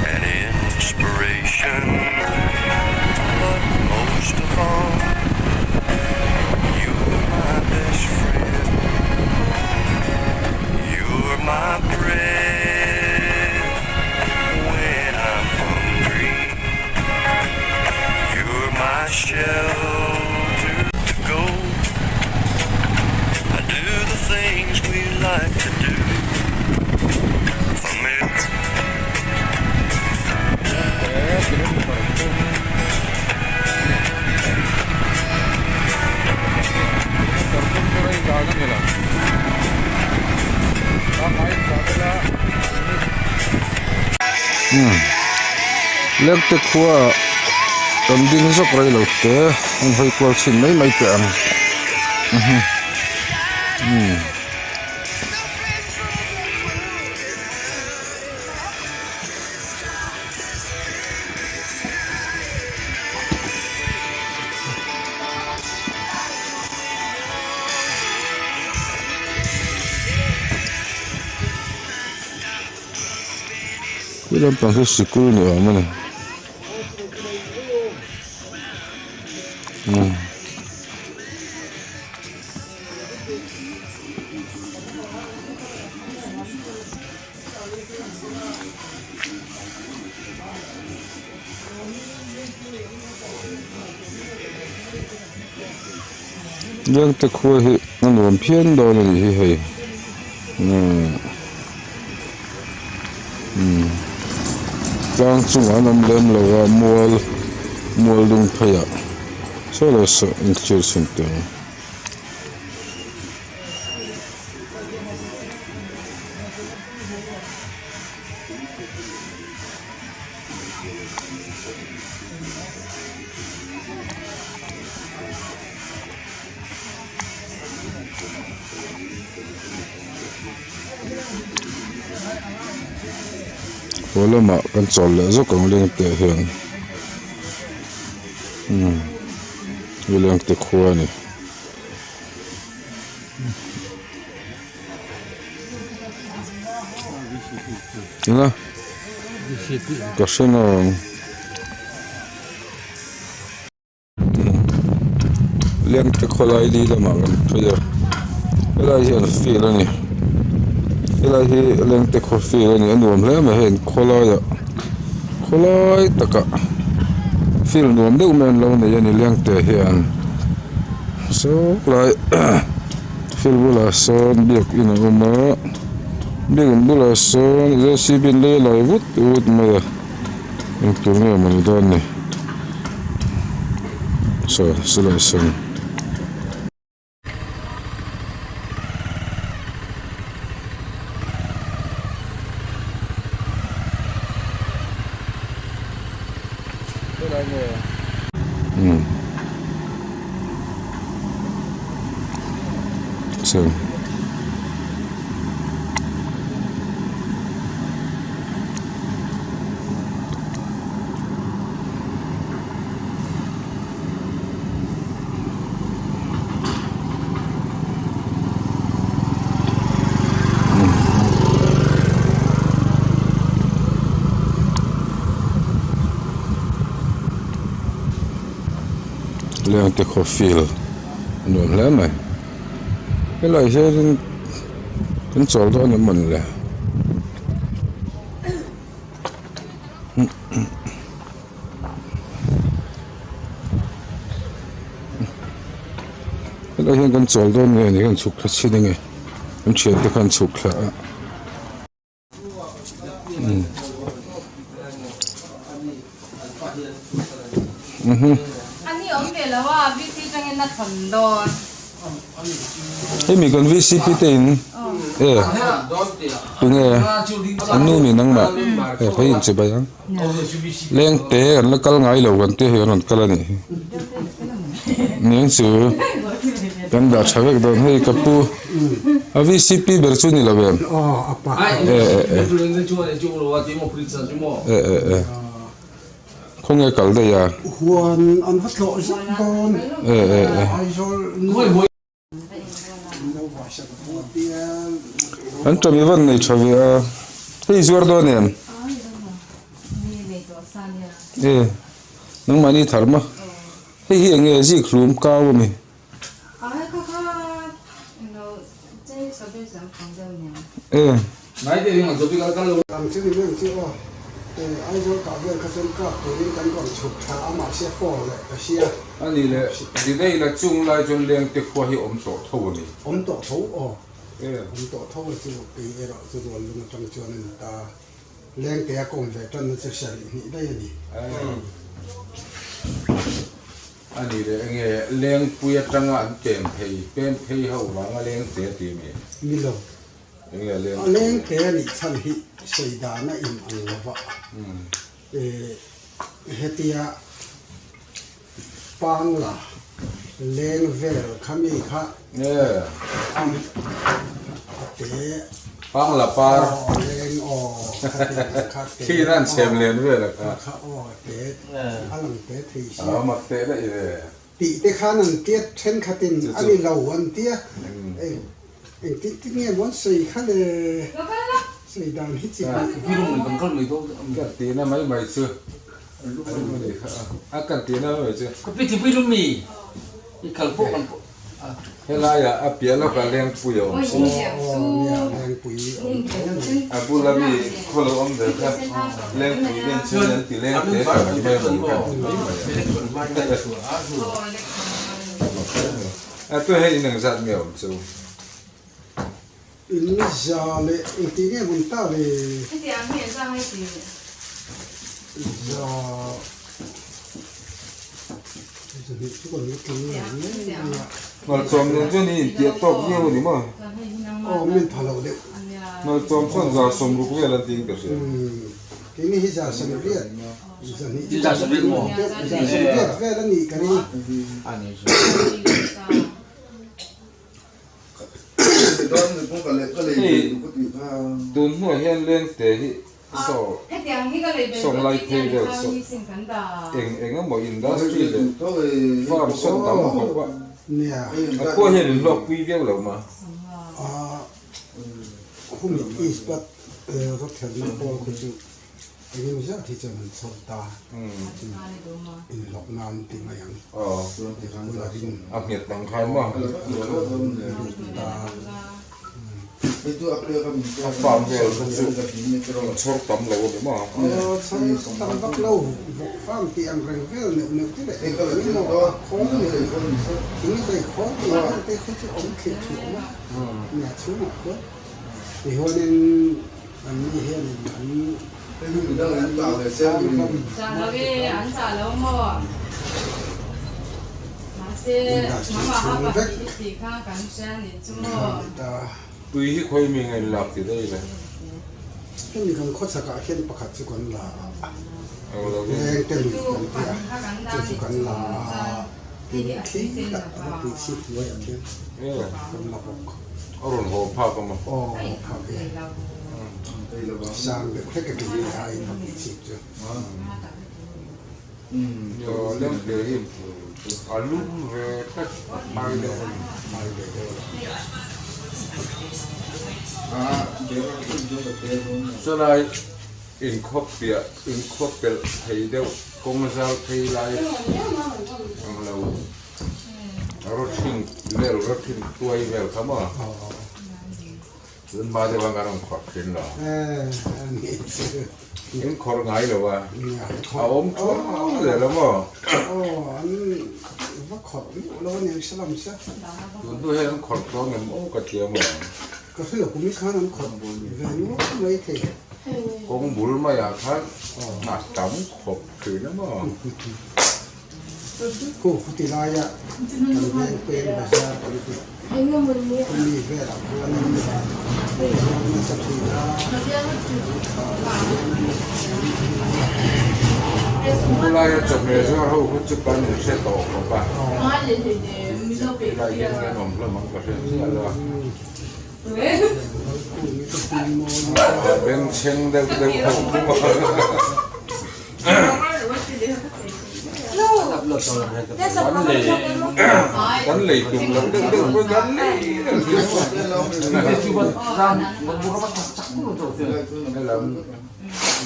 An inspiration, but most of all, you're my best friend. You're my bread when I'm hungry. You're my shelter to go. I do the things we like to do. Lek te khua tam ding zok rai lo te an hoi kwal chin mai pe ang ilan pang hi sikul ni amani yang te khua hi an phian do ni hi hei tang chung anam lem lawa mual dung phaya so so interesting thing wala ma kan chol le zo kong leng te hian leng te khua ni na kasino leng te kholai li la ma kan phaya ela hian feel ani ela hi leng te kho feel ani anuam hle ma hen kholai taka feel nuam deuh men lo nei ani leng te hian so lai feel bula son biak in uma biak bula son JCB le lai vut ma en turne mani don ni so selection so leng te kho feel nuam hle mai ela hian kan chol do na man le แล้วเห็นกันจอลโดนไงนี่กันฉุกทัชชิดไงมันเฉียดตะกันฉุกละอันนี้ผมเห็นแล้วว่าวิธีจังเงินนัดถมโดน เฮ้ยมีคนวิสิพิตินเป็นไงอันนู้นนี่นั่งแบบพยินจะไปยังเลี้ยงเตะกันแล้วก็ไงเหล่ากันเตะเห็นกันแล้วนี่นี่ยังสื่อยังด่าชาวเอกโดนให้กับปูวิสิพิเบอร์ชุนี่ละเว้ยคงไงกัลได้ยาหัวอันพัดโลสักก่อนไอ้โซ่อันจะมีวันในชาวเวอที่สวดโดนเนี่ยน้องมานี่ถามมาที่เฮียงเงี้ยสิคลุมก้าวมั้ยไหนเดี๋ยวมันจะไปกันแล้วตั้งชื่อเรื่องที่ว่าไอ้โซ่กับเรื่องข้าศึกก็ตัวนี้กันก่อนฉุกช้ามาเสียฟอเลยก็เสียอันนี้เลยดีได้ละจุงไล่จนเลี้ยงติดหัวให้อมโตเท่านี้โตเท่าผมโตเท่าที่ปีเราจะโดนลุงจังจวนนี่ตาเลี้ยงแต่กงเลยจนจะเสียนี่ได้ยังไงอันนี้เลยไงเลี้ยงปุยจังอันเป็นเพย์เขาหวังเลี้ยงเสียทีมีเลยเลี้ยงแต่นี่ฉันฮิใส่ดานะอิมอันละวะเฮติยาปังละเลี้ยงเวลขมิ้นค่ะเตะปังละปาเลี้ยงที่นั่นเชมเลียนเวลครับเตะอันนั้นเตะที่มาเตะได้เลยตีเตะขานั่นเตะเช่นขัดินอันนี้เราวันเตะที่เนี่ยวันสี่ขาเลยสี่ดาวที่จีนพี่ลุงมันก็ไม่ต้องกันตีน่ะไม่เชื่อกันตีน่ะไม่เชื่อก็พี่ที่พี่ลุงมีอีกขันพวกมันเฮ้ยล่ะอย่าเปลี่ยนแล้วก็เลี้ยงปุ๋ยเนี่ยเลี้ยงปุ๋ยบุญละมีคนละองค์เดียวครับเลี้ยงปุ๋ยเลี้ยงเชื้อเลี้ยงตีเลี้ยงเตะไม่เหมือนกันตัวให้หนึ่งสัตว์เหมียวจูอินชาเลยอินที่เนี่ยบุญตาเลยที่อันนี้จะให้ดีจะทุกคนรู้กันเนี่ยมาจอมเนี่ยเจ้านี่เจี๊ยบตบเยี่ยวนี่มั้งมันพาเราเด็กมาจอมส่วนจะสมรู้กันแล้วจริงก็ใช่ทีนี้ที่จะสมเรียนที่จะสมเรียนมั้งที่จะสมเรียนแค่นั้นนี่กันนี่อันนี้โดนหัวเห็นเล่นเตะที่ส่งไล่เทเดียวเองก็บอกอินดัสทรีเลยว่าส่งตามเขาว่าเนี่ยพวกเห็นหลอกวิเวลหรือมาคุณอีสปัตรถแถวนี้พอคุณจะอันนี้ไม่ใช่ที่จะมันสดตาอินหลอกนานติมาอย่างเวลาที่เหตุต่างกันมั้งitu apa kami faham dia cor tam lo ni mah tam tak lo faham tiang rengvel ne tidak ini mau khong ini tai khong ini tai khong om ke chu ya chu ma ko thì hồi nên anh đi hiện anh cái gì đó anh bảo là xem chẳng là cái anh trả lâu mà mà sẽ mà họ bảo thì khang cảnh xem thì chúng màปุ๋ยที่ค่อยมีเงินหลักที่ได้เลยที่มีคนโคตรสกัดเข้มประคับสุกันลาแรงเต็มกันเตียสุกันลาที่ตัดปีชิดไว้อย่างเช่นคนมาบอกอรุณโหภาพก็มาภาพเองสร้างแบบแค่กระดิ่งไทยทำปีชิดจ้ะเรื่องเดียวที่อาลูเวทัดมาเลยสลายอินคบเปียอินคบเปียไทยเดียวกงซาไทยไลเรารถทิ้งเวลรถทิ้งตัวเวลครับมั้งเรื่องมาเดี๋ยวบางการขอดขึ้นหรออินคอร์ไงหรอวะเอาอมชอบเลยแล้วมั้งอันว bắt khỏi lâu nhiều sẽ làm sao tụi tôi hay khọt to ngày mỗi cái tiệm mà có thể là cũng biết khá lắm khỏi về nó mấy thì con bún mà ya khác mà trống khọt thử lắm mà cô thì lại à mình về bên bây giờ mình đi về là mình sắp xỉ Mulai chụp này rồi hậu cũng chụp cái này sẽ tổ không ba lại những cái nồng là mắm cà phê rất là bên trên đều đều không Tập lực rồi gắn lì cùng lắm đừng đừng có gắn lì cái chú vật ra nó mua nó chắc luôn rồi nên là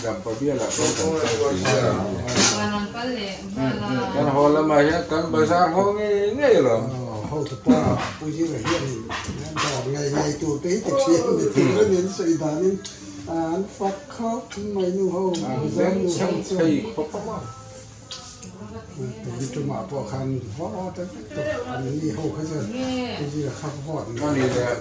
gặp phải biết là có cần phải cái hồ là mà hết cần bây giờ hồ nghe rồi hậu thực qua tôi chỉ là hiện ngày ngày chủ tế thực hiện để từ đến sự đã nên anh phát khóc mấy nu hậu bên trong thầy có từ trong mà bỏ khăn võ tới anh đi hậu cái giờ tôi chỉ là khắc vọt cái này là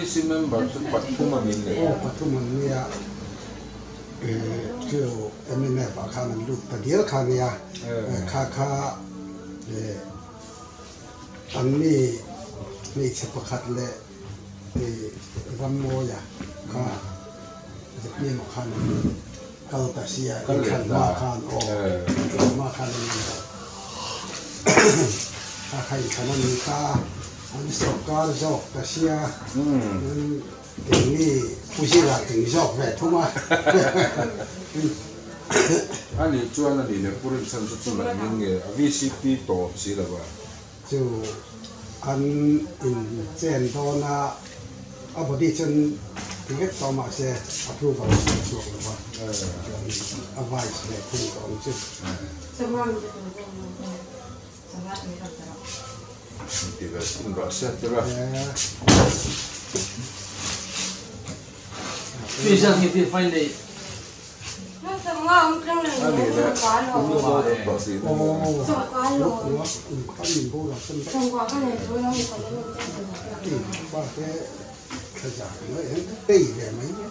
remember to put kuma min le Patuman niya chiều em này bảo khăn lúc ta điel khăn niya kha anh ni sẽ bắt khát lệ ram mô ya khaจะเปลี่ยนมาคันเขาตัดเสียคันมาคันมาคันนี้ถ้าใครคันนั้นมีค่าอันนี้สอบการสอบตัดเสียถึงนี่ผู้ชี้หลักถึงสอบแฝดทุกมา อันนี้ชวนอันนี้เนี่ยผู้เรียนชั้นสุดๆเลยนี่ไงวิสิตโตสิละบ่就อันอินเจนตอนน่ะเอาพอดีจนถึงก็ต่อมาเสียอัพรูปเอาช่วงเลยว่าเอาไว้เสียคุณของจุด ที่แบบคุณรักเสียตัวละ พี่จะเห็นที่ไฟเลย อันนี้เนี่ยคุณรู้ว่าตัวสิ โอ้ลูกหัวข้าวหนึ่งพวกเราเป็นว่าแค่ขยายเลยเห็นตีแบบไหมเนี่ย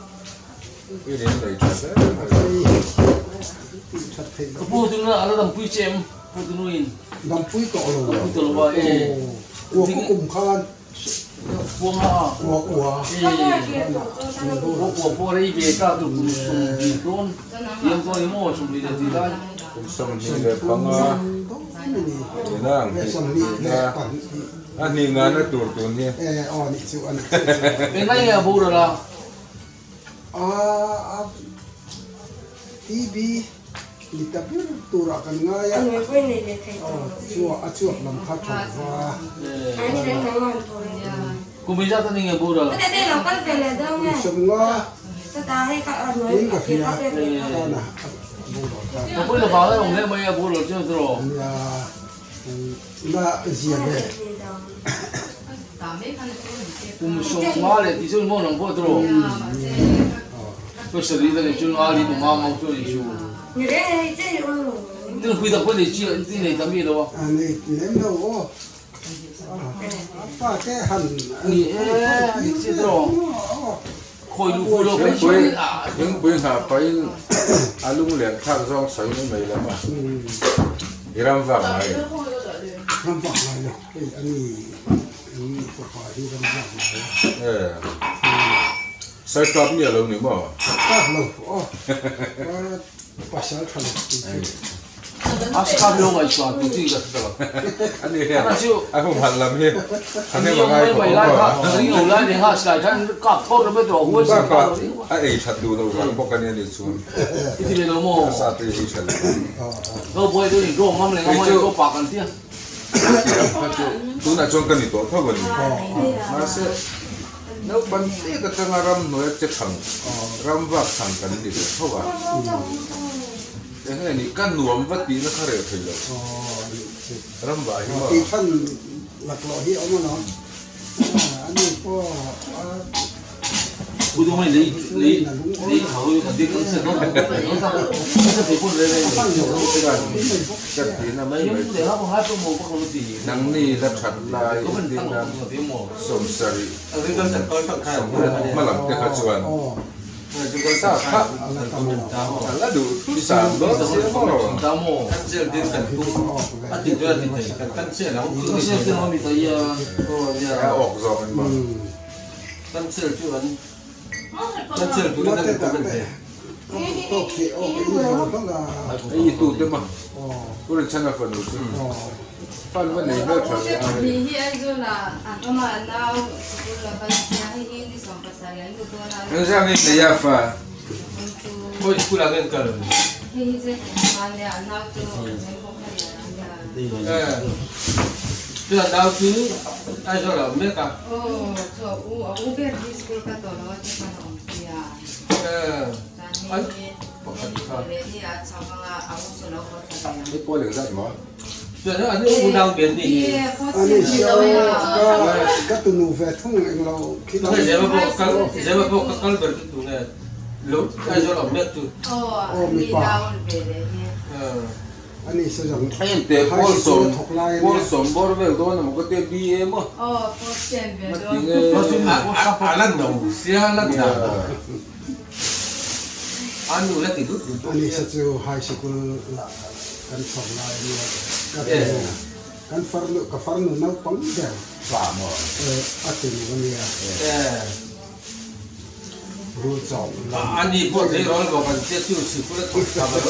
อีเดียนเลยจัดเลย ตีชัดเจน ก็พูดถึงแล้วอะไรต่างพูดเจมพูดถึงนู่น ดำปุ้ยเกาะเลย พูดถึงว่าหัวก็กลุ่มคาน พวงอ่ะ หัวหัว พวกอะไรเบต้าตุ่มดีต้นยังตัวนี้โม่ชมดีแต่ที่ได้ คุณสมนี่เลยปังอ่ะนี่นั่ง สมนีเนี่ยปั่น อันนี้งานนะตัวนี้ อ๋อนี่สิวัน เป็นไงอ่ะพูดอะไร ทีบีนี่แต่เป็นตัวกันง่ายชั่วลำพัดถูกว่า กูไม่ใช่ตัวนี้ไงพูดอะไร สมง่านี่ก็คือก็นะบูดกัน ก็พูดแล้วฟ้าแล้วผมเนี่ยไม่พูดหรอกเจ้าตัว น่าเสียเลย กูไม่ชอบมาเลยที่สุดมั่งน้องพูดตัวก็สิ่งที่เนี่ยจุนอาลีตัวมาช่วยชูที่คุยแต่พูดเลยที่เนี่ยทำยังไงตัว อันนี้เนี่ยเราโอ้ป้าแค่หัน นี่ที่ตัวคอยดูคุยเราเป็นช่วยอ่ะ ยังไปหาไปอาลุงเหลียงข้างซ่องใส่ไม่แล้วมาอีรำฟังไหม ลำบากเลยอันนี้ก็พอที่ลำบากเลย ใส่กลับเนี่ยเราหนิมั้ง ก็เราโอ้ภาษาไทย อาสคาเบลมาอีกตัวตัวจริงก็ตัว อันนี้เนี่ยไอ้ผมหันลำเนี่ยอันนี้มาไงผม ไม่ไล่ครับนี่เอาไล่เนี่ยฮะสายท่านกับเขาเราไม่ตัวหัว ก็ สิ ก็ไอ้ชัดดูเราพวกกันเนี่ยดิฉัน ที่เราโม่ สาธิตให้ฉัน ก็บ่อยตัวนี้ก็มันเลยก็ไม่ก็ปากกันเตี้ย ตัวน่ะจงกันนี่ตัวเท่ากันนี่มาเสียแล้วบันทีก็จะมารำหน่วยจะขังรำวักขังกันนี่เท่ากันแต่ให้นี่กันหน่วมวัดดีนะข้าเรียกถึงเลยรำวักที่ว่า ที่ท่านหลักหล่อที่เอามาเนาะอันนี้ก็不懂没理好有肯定更是弄这谁不来来 จัดทีนะไม่ 因为不得他不还不摸不可能的 นังนี่รับฉันลาย ก็มัน ดิ ตั้ง นะ ตัว摸 สมสรี อันนี้ก็จะก็ต้องข้าม มาหลังเด็กขจวน อ๋อ จะก็ทราบครับ อะไรตามหมอ ตามหมอ แล้วดูที่สามรถเสียมั้ง ตามหมอกันเสียดินกันตุ้มอันที่ตัวที่ไหนกันเสียแล้วคือเสียที่เขามีตัวเยอะโอ้ย แค่ออกจอมันมา กันเสียจุนกันเสียจุนนั่นก็เป็นไง โอเคโอเคเราต้องการ ไอ้ตูดมั้ง อ๋อ กูเลยฉันน่ะฝันดูสิ อ๋อ ฝันว่าไหนเลิกฝันอะไร 你hier就啦，俺他妈那不是把家里的上把啥人都多啦， นั่นใช่ไหมเนี่ยยาฟ้า โอ้ยกูรักกันกัน 嘿这俺俩那就全部开了，俺俩。这到处爱说了没干，哦，这五百的school个多了，就看红的呀。但是你你啊，长方啊，啊，我说了我这样。 ไม่กลัวเหลือได้หมอ 这那อันนี้กูดังเปลี่ยนนี่ อันนี้เชียวก็ตัวหนูแฟทุ่งเองเราคิดว่า ไม่ใช่ว่าพวกกันใช่ว่าพวกกันเปิดตัวเนี่ยลุกไอ้说了没做哦，你到别的呢？ อันนี้ส่วน ไอ้เตะบอลสมบอลสมบอลเวลตัวนั้นมันก็เตะบีเอ็มอ่ะ 哦，不见别 มัน 的 จริงเอ เพราะฉะนั้นอันนั้นเสียแล้วจ้ะอันนู้นแล้วติดดุ อันนี้ส่วนไฮสคูลกันสองลายเนี่ยกันฟาร์นกับฟาร์นน้าปังเดียว ฝ่าหมอ อัติวันนี้รู้จัก อันนี้พวกที่เราบอกกันเจ้าชื่อสิคุณแล้วถูกทำอะไร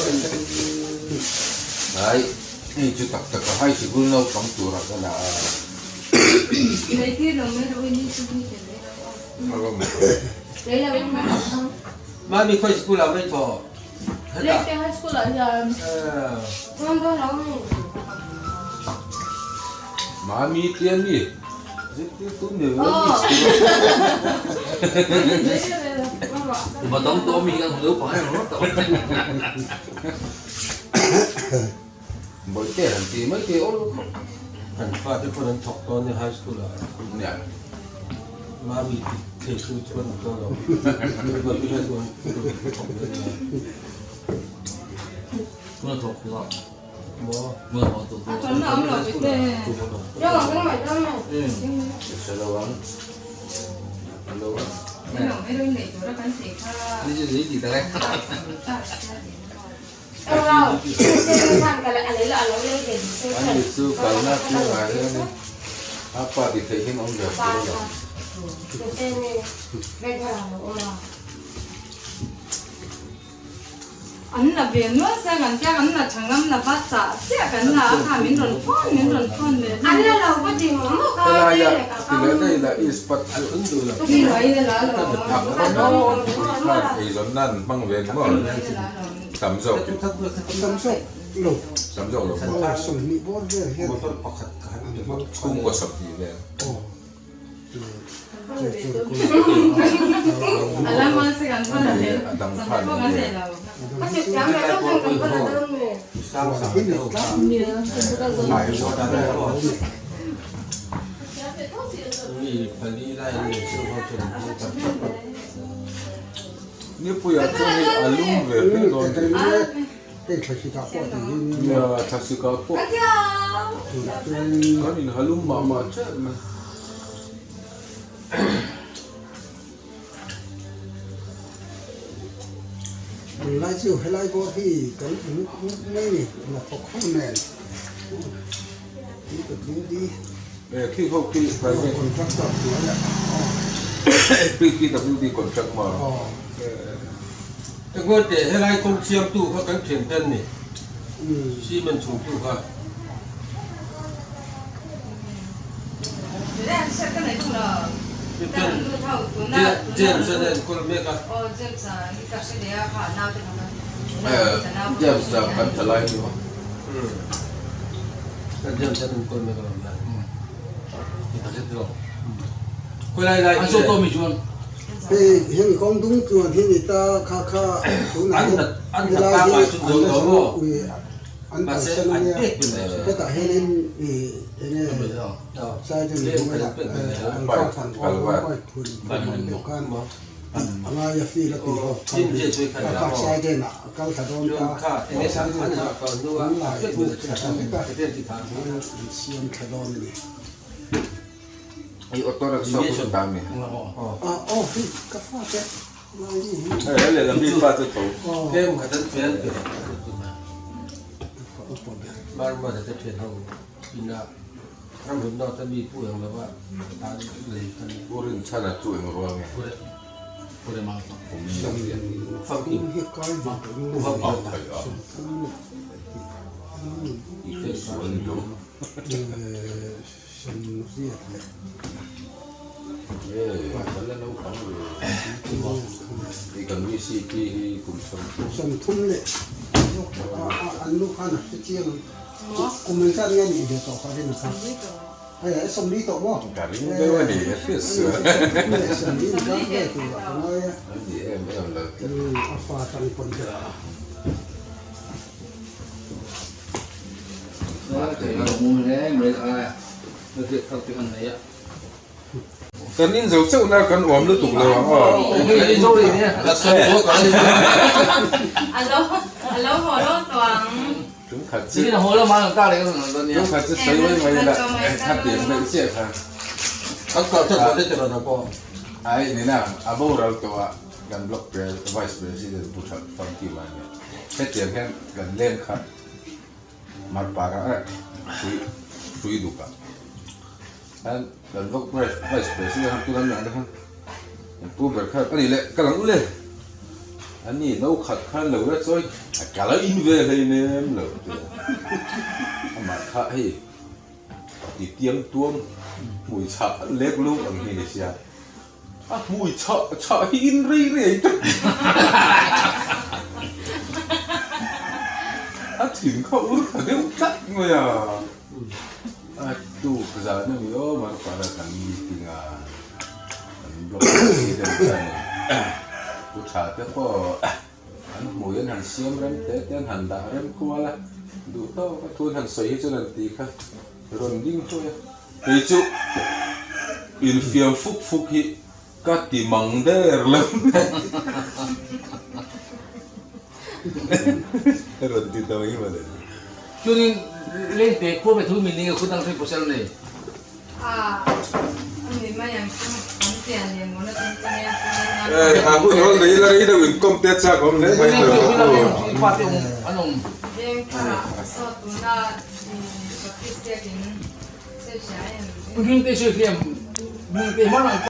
ไอ้นี่จุดตักตักให้สิคุณเราต้องตัวรักกันนะ 没给了没了，你是你的没了。 เขาก็ไม่ 对了，我们。 มามีคนสิคุณเราไม่พอ 那边还出来呀？刚刚老妹。 หมามีเตียนนี่จิตตุ้นเดือด 哦。มาต้องตัวมีกันหรือเปล่าให้รถต่อ บ่อยเตะทันทีไม่เตะโอ้ อันฟ้าที่คนนั้นถกตอนในไฮสคูลอะ เนี่ย มามีเทชูชวนตัวเราเราไปให้ตัวถกเลยเมื่อถกก็เมื่อพอตัว 啊，真的，我们老对。让我跟买单嘛。 จะระวังระวัง 没有没有，你做了跟谁他？ นี่จะดีดีแต่แรก เราเส้นทางกันอะไรเราเราเล่นเก่งเส้น อัน ทาง นี้สู้กันนะสู้หายแล้วนี่apa di tehin om dah ตาค่ะเส้นเล่นทางเราเรา 俺那边我在俺家俺那长俺那把咋，这个那他民人看的。 อันนี้เราก็จริงมั้งก็ Kaya ได้ ya กับเขา tidak ada ispat อันอื่นดูละ 你来的来了。 ผักมันเนาะไอ้ลำนั่นบังเวนมั้งสามศพ ถ้าเพื่อนสักคน สำสกหลบ สามศพหรอ โอ้ส่งนี่บอสเลยเฮ็ด มันต้องปักขัดกัน คุ้มกว่าสับดีเลย โอ้เจ้าจุดกู 俺那么是俺穿的，怎么不敢来了？ ก็จะจำไม่ต้องทำกันก็เริ่มเลย สร้างสรร ที่ ค์ นี่ เดียว กลั กับ น เนี่ยคือก็เริ่ม หลายคน ได้ก็มีผลิตได้ชื่อเขาจน นี่ปุยตัวนี้อารมณ์เวรเป็นโดน แต่เนี่ยเป็นคลาสสิกาพอดีนี่ เนี่ยทัศกาพวก เป็น ก็นี่ฮารุมมาเจ้ามัน ไล่ชื่อให้ไล่บอสที่กันไม่นี่เราพกข้อแน่นี่ก็ดูดี เอ้ที่เขาคิดไปเนี่ย คนรักษาตัวเนี่ย พี่คิดแต่พี่คนจักมา อ๋อ แต่ก็เดี๋ยวให้ไล่กงเชียมตู้เขากันเขียนเต้นนี่ 嗯， ชี้มันถูกตู้เขา 人家是跟来住了， เป็น 但 เต้น 路头多 เจ 那。 เจนเสด็จคนเมกะ 哦，这啥？你搞些的呀？哈，那就他们。 เจ้าจะกันทลายอยู่ แต่เจนเสด็จคนเมกะแบบนั้นที่เขาจะตัวคนไล่ไล่อันโซโตมิชวน 嘿，像你广东做天你打卡卡，湖南的，你来的，安排什么呀？不打黑人，那在这里我们安放饭，我快吞，有干， Anga ya fi la ti ho. Jin je chui kan Ka sai de na kal ka don Yung ka. ka, ini sa ano ka dua, itu kita di tangan. Sian ka don ni. Ay oto ra so ko dami. Oh, ka fa ke. Ay le lambi fa to to. Kem kata pian ke. Baru baru ada pian hong. Ina rambut dah tapi pulang lepas tadi lagi kan. Burin chana tu en ruang e. Boleh mau. Fakir hi ka ji to. Itu Suan do. Sen ri le. Wala na ukang. Ikan wisi ki kumsam. Sen thum le. Anu kana chiang. Kumen sa ngan ni de to ka de na sa. Ai som li to mo. Garing dewa ni fis. Sen li ka de tu la. Di em la. Apa tang pon de. Kan in zo chau na kan om lu tuk le wa. Ini jauh ini ya. alo hồ lô toàn Chúng khát Sini chi. dah hola mana tak lagi kan ni. Chúng khát chi sai với mày là khát tiền mày sẽ khát. Kalau cepat dia cepat apa? Ai ni na abo ra to gan block vice president putra from ki man. Hết tiền hen gan lên khát. Mar para sui duka. An gan block vice president tu kan yang dah. Tu berkhát ani le kalang ule. Ani nấu khát khát lâu ra rồi. Cả là in về đây nem lâu. Mà khát hay. Đi tiếng tuông. Mùi chợ lép lúc ở Indonesia. Mùi chợ hin ri ri. Thỉnh không ước phải đeo chắc người à. Tu bây giờ nó bị ốm mà phải là thằng gì à. Thằng block gì đây này. Cô trả tiếp có anh mùi anh hàng xiêm rem té anh hàng đá rem qua là đủ to cái thôn hàng xoáy cho nên tí khác rồi đinh thôi. Cái chú in phiêu phúc hi các tí măng đer lắm rồi tí tao ý mà đấy Cho nên lên tế cô phải thu mình đi cô tăng thêm của sao này. anh đi mà yang không tiền thì muốn nó tiền ê aku nhớ đấy là đấy đâu in công tết cha công đấy Ini phải kita được ni pati anu. tiền cả số tu na cái tiền sẽ trả em Mungkin tu sih dia. Mungkin mana